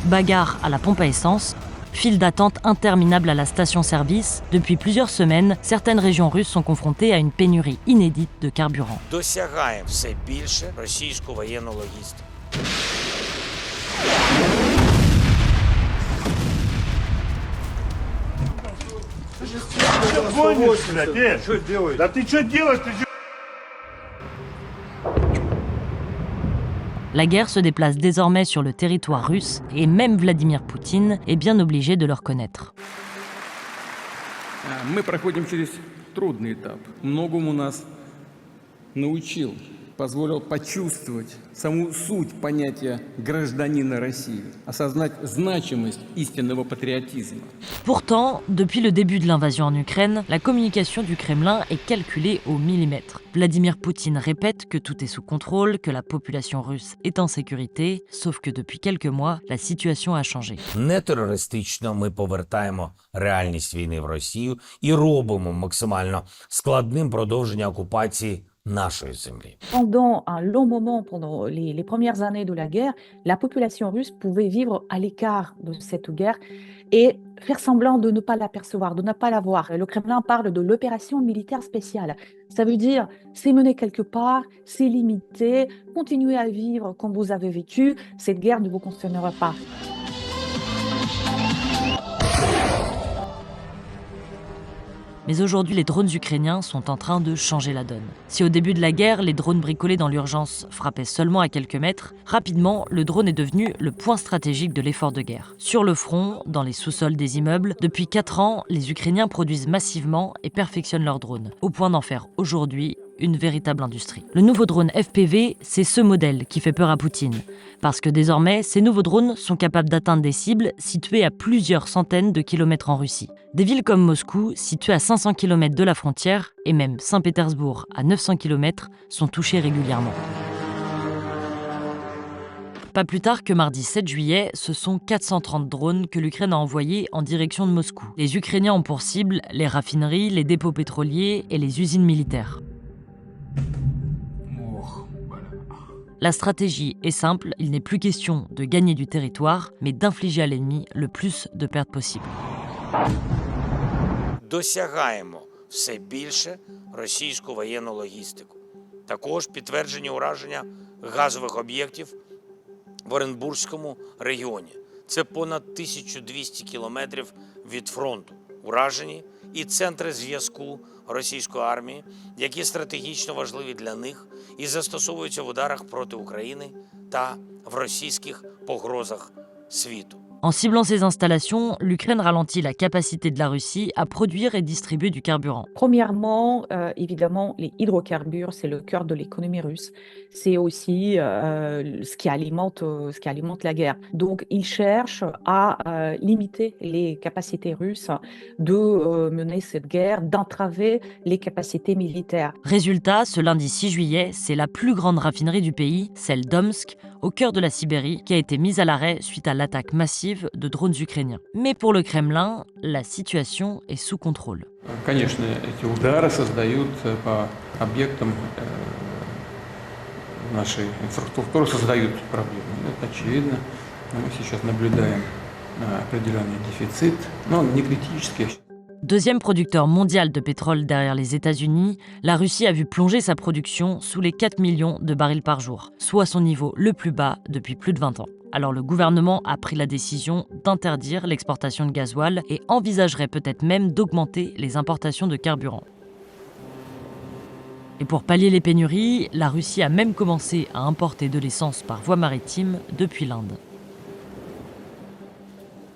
Bagarre à la pompe à essence, file d'attente interminable à la station-service. Depuis plusieurs semaines, certaines régions russes sont confrontées à une pénurie inédite de carburant. Досягаємо все більше російську воєнну логістику. Да ты что делаешь? La guerre se déplace désormais sur le territoire russe et même Vladimir Poutine est bien obligé de le reconnaître. Мы проходим через трудный этап. Многому нас научил, позволил почувствовать саму суть понятия гражданина России, осознать значимость истинного патриотизма. Pourtant, depuis le début de l'invasion en Ukraine, la communication du Kremlin est calculée au millimètre. Vladimir Poutine répète que tout est sous contrôle, que la population russe est en sécurité, sauf que depuis quelques mois, la situation a changé. Не терористично ми повертаємо реальність війни в Росію і робимо максимально складним продовження окупації нашої землі. Pendant un long moment, pendant les premières années de la guerre, la population russe pouvait vivre à l'écart de cette guerre et faire semblant de ne pas l'apercevoir, de ne pas la voir. Le Kremlin parle de l'opération militaire spéciale. Ça veut dire, c'est mené quelque part, c'est limité, continuez à vivre comme vous avez vécu, cette guerre ne vous concernera pas. Mais aujourd'hui, les drones ukrainiens sont en train de changer la donne. Si au début de la guerre, les drones bricolés dans l'urgence frappaient seulement à quelques mètres, rapidement, le drone est devenu le point stratégique de l'effort de guerre. Sur le front, dans les sous-sols des immeubles, depuis 4 ans, les Ukrainiens produisent massivement et perfectionnent leurs drones, au point d'en faire aujourd'hui une véritable industrie. Le nouveau drone FPV, c'est ce modèle qui fait peur à Poutine. Parce que désormais, ces nouveaux drones sont capables d'atteindre des cibles situées à plusieurs centaines de kilomètres en Russie. Des villes comme Moscou, situées à 500 km de la frontière, et même Saint-Pétersbourg à 900 km, sont touchées régulièrement. Pas plus tard que mardi 7 juillet, ce sont 430 drones que l'Ukraine a envoyés en direction de Moscou. Les Ukrainiens ont pour cible les raffineries, les dépôts pétroliers et les usines militaires. La stratégie est simple, il n'est plus question de gagner du territoire, mais d'infliger à l'ennemi le plus de pertes possible. Досягаємо все більше російську воєнну логістику. Також підтверджені ураження газових об'єктів в Оренбурзькому регіоні. Це понад 1200 кілометрів від фронту. Уражені і центри зв'язку російської армії, які стратегічно важливі для них і застосовуються в ударах проти України та в російських погрозах світу. En ciblant ces installations, l'Ukraine ralentit la capacité de la Russie à produire et distribuer du carburant. Premièrement, évidemment, les hydrocarbures, c'est le cœur de l'économie russe. C'est aussi ce qui alimente la guerre. Donc, ils cherchent à limiter les capacités russes de mener cette guerre, d'entraver les capacités militaires. Résultat, ce lundi 6 juillet, c'est la plus grande raffinerie du pays, celle d'Omsk, au cœur de la Sibérie, qui a été mise à l'arrêt suite à l'attaque massive de drones ukrainiens. Mais pour le Kremlin, la situation est sous contrôle. Конечно, эти удары создают по объектам нашей инфраструктуры создают проблемы. Это очевидно. Мы сейчас наблюдаем определенный дефицит, но не критический. Deuxième producteur mondial de pétrole derrière les États-Unis, la Russie a vu plonger sa production sous les 4 millions de barils par jour, soit son niveau le plus bas depuis plus de 20 ans. Alors le gouvernement a pris la décision d'interdire l'exportation de gasoil et envisagerait peut-être même d'augmenter les importations de carburant. Et pour pallier les pénuries, la Russie a même commencé à importer de l'essence par voie maritime depuis l'Inde.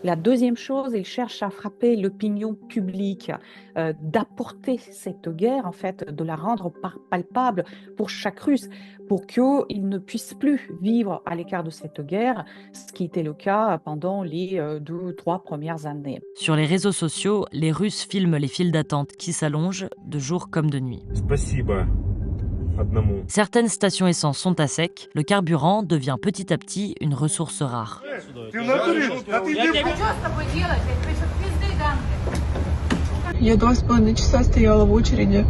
La deuxième chose, ils cherchent à frapper l'opinion publique, d'apporter cette guerre, en fait, de la rendre palpable pour chaque Russe, pour qu'il ne puisse plus vivre à l'écart de cette guerre, ce qui était le cas pendant les 2-3 premières années. Sur les réseaux sociaux, les Russes filment les files d'attente qui s'allongent de jour comme de nuit. Спасибо одному. Certaines stations essence sont à sec, le carburant devient petit à petit une ressource rare. Ты в натуре? А ты где? Я 2,5 часа стояла в очереди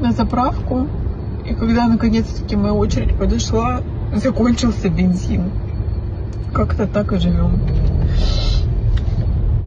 на заправку, и когда наконец-таки моя очередь подошла, закончился бензин. Как-то так и живем.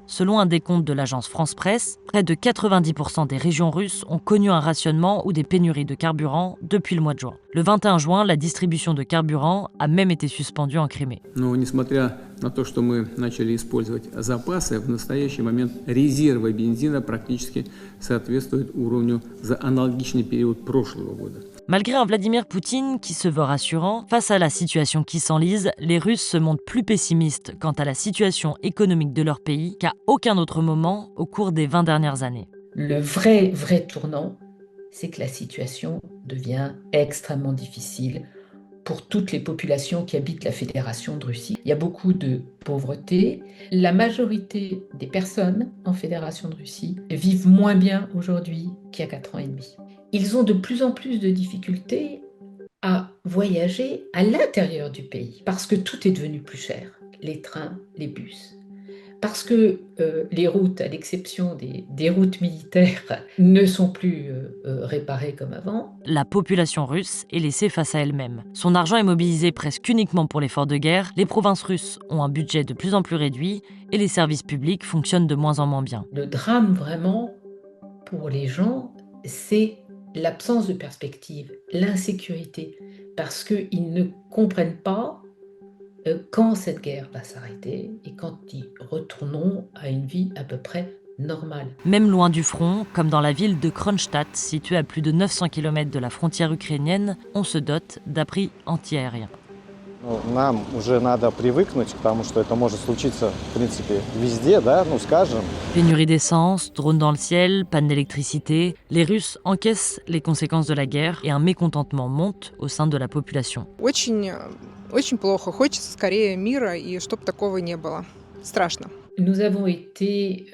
Selon un décompte de l'agence France-Presse, près de 90% des régions russes ont connu un rationnement ou des pénuries de carburant depuis le mois de juin. Le 21 juin, la distribution de carburant a même été suspendue en Crimée. Но несмотря на то, что мы начали использовать запасы, в настоящий момент резервы бензина практически соответствуют уровню за аналогичный период прошлого года. Malgré un Vladimir Poutine qui se veut rassurant, face à la situation qui s'enlise, les Russes se montrent plus pessimistes quant à la situation économique de leur pays qu'à aucun autre moment au cours des 20 dernières années. Le vrai tournant, c'est que la situation devient extrêmement difficile pour toutes les populations qui habitent la Fédération de Russie. Il y a beaucoup de pauvreté. La majorité des personnes en Fédération de Russie vivent moins bien aujourd'hui qu'il y a 4 ans et demi. Ils ont de plus en plus de difficultés à voyager à l'intérieur du pays parce que tout est devenu plus cher, les trains, les bus. Parce que les routes, à l'exception des routes militaires, ne sont plus réparées comme avant. La population russe est laissée face à elle-même. Son argent est mobilisé presque uniquement pour l'effort de guerre, les provinces russes ont un budget de plus en plus réduit et les services publics fonctionnent de moins en moins bien. Le drame vraiment pour les gens, c'est l'absence de perspective, l'insécurité, parce qu'ils ne comprennent pas quand cette guerre va s'arrêter et quand ils retourneront à une vie à peu près normale. Même loin du front, comme dans la ville de Kronstadt, située à plus de 900 km de la frontière ukrainienne, on se dote d'abris antiaériens. Нам уже надо привыкнуть к тому, что это может случиться, в принципе, везде, да, ну, скажем. Pénurie d'essence, drones dans le ciel, panne d'électricité, les Russes encaissent les conséquences de la guerre et un mécontentement monte au sein de la population. Очень плохо. Хочется скорее мира и чтобы такого не было. Страшно. Nous avons été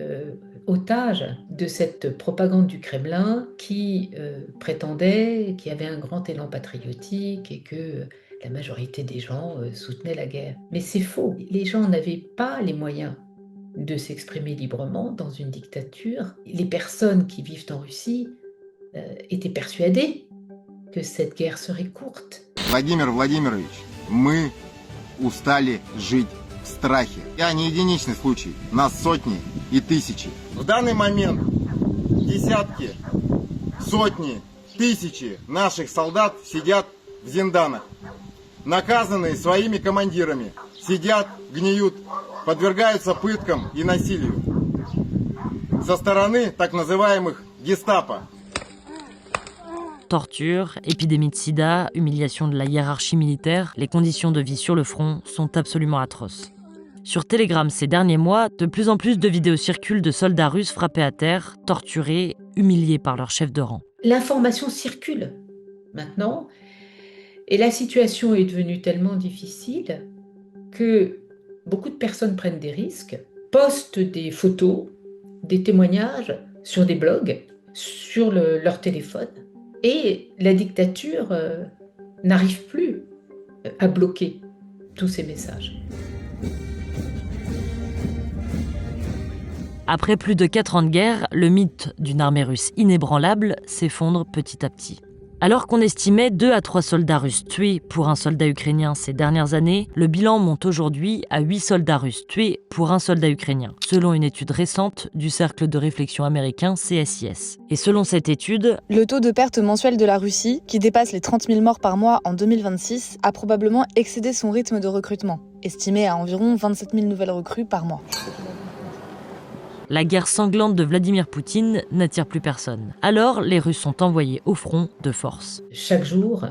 otages de cette propagande du Kremlin qui prétendait qu'il y avait un grand élan patriotique et que la majorité des gens soutenaient la guerre. Mais c'est faux. Les gens n'avaient pas les moyens de s'exprimer librement dans une dictature. Les personnes qui vivent en Russie étaient persuadées que cette guerre serait courte. Владимир Владимирович, мы устали жить в страхе. Я не единичный случай, нас сотни и тысячи. В данный момент десятки, сотни, тысячи наших солдат сидят в зинданах, наказанные своими командирами, сидят, гниют, подвергаются пыткам и насилию со стороны так называемых гестапо. Torture, épidémie de sida, humiliation de la hiérarchie militaire, les conditions de vie sur le front sont absolument atroces. Sur Telegram ces derniers mois, de plus en plus de vidéos circulent de soldats russes frappés à terre, torturés, humiliés par leur chef de rang. L'information circule maintenant et la situation est devenue tellement difficile que beaucoup de personnes prennent des risques, postent des photos, des témoignages sur des blogs, sur leur téléphone. Et la dictature n'arrive plus à bloquer tous ces messages. Après plus de 4 ans de guerre, le mythe d'une armée russe inébranlable s'effondre petit à petit. Alors qu'on estimait 2 à 3 soldats russes tués pour un soldat ukrainien ces dernières années, le bilan monte aujourd'hui à 8 soldats russes tués pour un soldat ukrainien, selon une étude récente du cercle de réflexion américain CSIS. Et selon cette étude, le taux de perte mensuelle de la Russie, qui dépasse les 30 000 morts par mois en 2026, a probablement excédé son rythme de recrutement, estimé à environ 27 000 nouvelles recrues par mois. La guerre sanglante de Vladimir Poutine n'attire plus personne. Alors, les Russes sont envoyés au front de force. Chaque jour,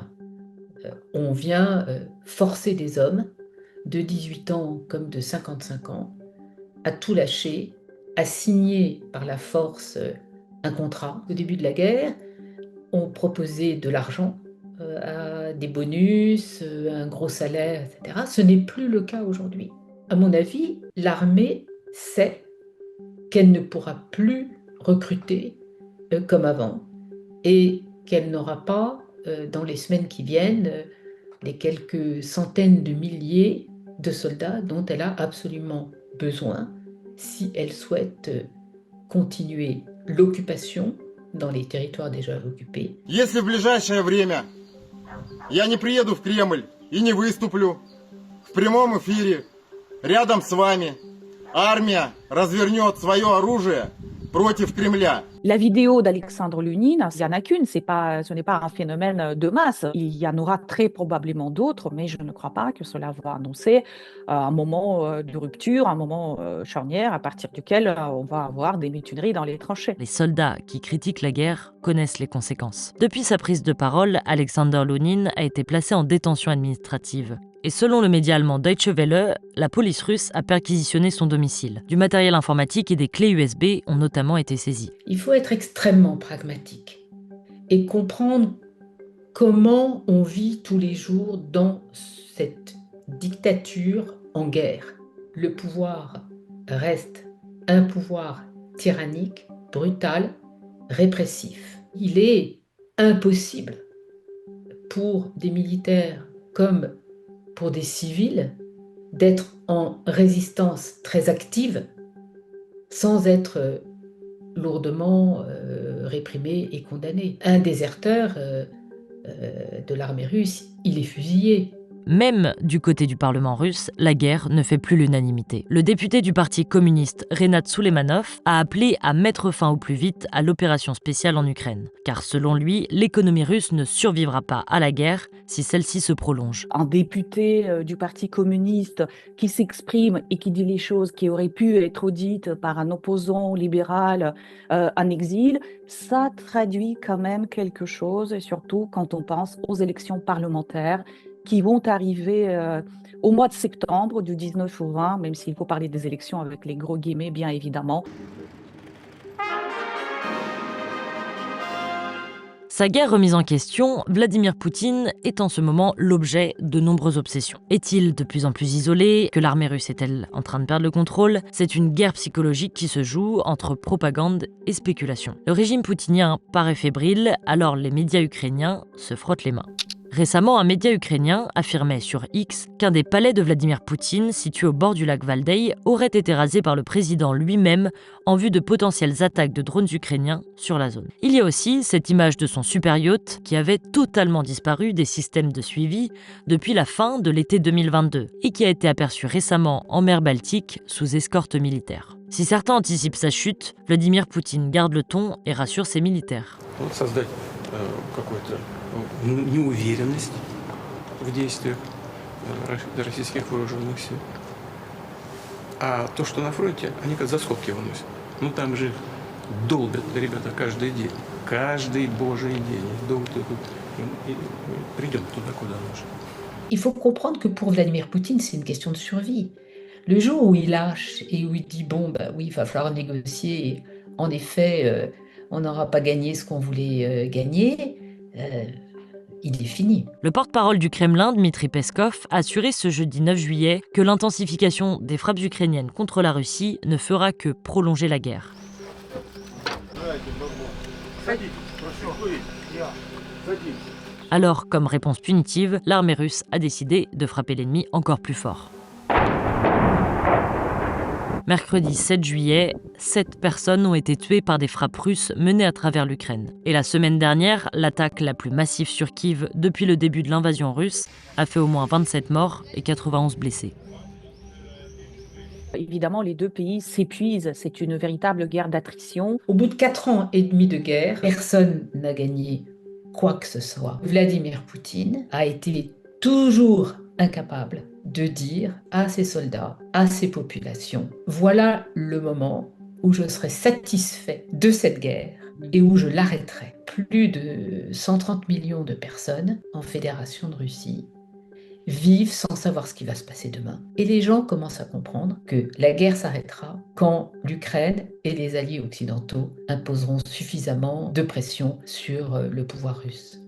on vient forcer des hommes de 18 ans comme de 55 ans à tout lâcher, à signer par la force un contrat. Au début de la guerre, on proposait de l'argent, des bonus, un gros salaire, etc. Ce n'est plus le cas aujourd'hui. À mon avis, l'armée sait qu'elle ne pourra plus recruter comme avant et qu'elle n'aura pas, dans les semaines qui viennent, les quelques centaines de milliers de soldats dont elle a absolument besoin si elle souhaite continuer l'occupation dans les territoires déjà occupés. Если в ближайшее время я не приеду в Кремль и не выступлю в прямом эфире рядом с вами армия развернет свое оружие против Кремля. La vidéo d'Alexandre Lunine, il n'y en a qu'une, ce n'est pas un phénomène de masse. Il y en aura très probablement d'autres, mais je ne crois pas que cela va annoncer un moment de rupture, un moment charnière à partir duquel on va avoir des mutineries dans les tranchées. Les soldats qui critiquent la guerre connaissent les conséquences. Depuis sa prise de parole, Alexander Lunine a été placé en détention administrative. Et selon le média allemand Deutsche Welle, la police russe a perquisitionné son domicile. Du matériel informatique et des clés USB ont notamment été saisies. Il faut être extrêmement pragmatique et comprendre comment on vit tous les jours dans cette dictature en guerre. Le pouvoir reste un pouvoir tyrannique, brutal, répressif. Il est impossible pour des militaires comme pour des civils d'être en résistance très active sans être lourdement réprimé et condamné. Un déserteur de l'armée russe, il est fusillé. Même du côté du Parlement russe, la guerre ne fait plus l'unanimité. Le député du Parti communiste Renat Souleimanov a appelé à mettre fin au plus vite à l'opération spéciale en Ukraine. Car selon lui, l'économie russe ne survivra pas à la guerre si celle-ci se prolonge. Un député du Parti communiste qui s'exprime et qui dit les choses qui auraient pu être dites par un opposant libéral en exil, ça traduit quand même quelque chose, et surtout quand on pense aux élections parlementaires qui vont arriver au mois de septembre, du 19 au 20, même s'il faut parler des élections avec les gros guillemets, bien évidemment. Sa guerre remise en question, Vladimir Poutine est en ce moment l'objet de nombreuses obsessions. Est-il de plus en plus isolé? Que l'armée russe est-elle en train de perdre le contrôle? C'est une guerre psychologique qui se joue entre propagande et spéculation. Le régime poutinien paraît fébrile, alors les médias ukrainiens se frottent les mains. Récemment, un média ukrainien affirmait sur X qu'un des palais de Vladimir Poutine, situé au bord du lac Valdei, aurait été rasé par le président lui-même en vue de potentielles attaques de drones ukrainiens sur la zone. Il y a aussi cette image de son super yacht qui avait totalement disparu des systèmes de suivi depuis la fin de l'été 2022 et qui a été aperçu récemment en mer Baltique sous escorte militaire. Si certains anticipent sa chute, Vladimir Poutine garde le ton et rassure ses militaires. Неуверенность в действиях российских вооруженных сил. А то, что на фронте, они как за скобки выносят. Ну там же долбят ребята каждый день. Каждый божий день. И придем туда, куда нужно. Il faut comprendre que pour Vladimir Poutine, c'est une question de survie. Le jour où il lâche et où il dit « bon, bah oui, il va falloir négocier, et en effet, on n'aura pas gagné ce qu'on voulait gagner », il est fini. Le porte-parole du Kremlin, Dmitri Peskov, a assuré ce jeudi 9 juillet que l'intensification des frappes ukrainiennes contre la Russie ne fera que prolonger la guerre. Alors, comme réponse punitive, l'armée russe a décidé de frapper l'ennemi encore plus fort. Mercredi 7 juillet, 7 personnes ont été tuées par des frappes russes menées à travers l'Ukraine. Et la semaine dernière, l'attaque la plus massive sur Kiev depuis le début de l'invasion russe a fait au moins 27 morts et 91 blessés. Évidemment, les deux pays s'épuisent. C'est une véritable guerre d'attrition. Au bout de 4 ans et demi de guerre, personne n'a gagné quoi que ce soit. Vladimir Poutine a été toujours incapable de dire à ses soldats, à ses populations, voilà le moment où je serai satisfait de cette guerre et où je l'arrêterai. Plus de 130 millions de personnes en Fédération de Russie vivent sans savoir ce qui va se passer demain. Et les gens commencent à comprendre que la guerre s'arrêtera quand l'Ukraine et les alliés occidentaux imposeront suffisamment de pression sur le pouvoir russe.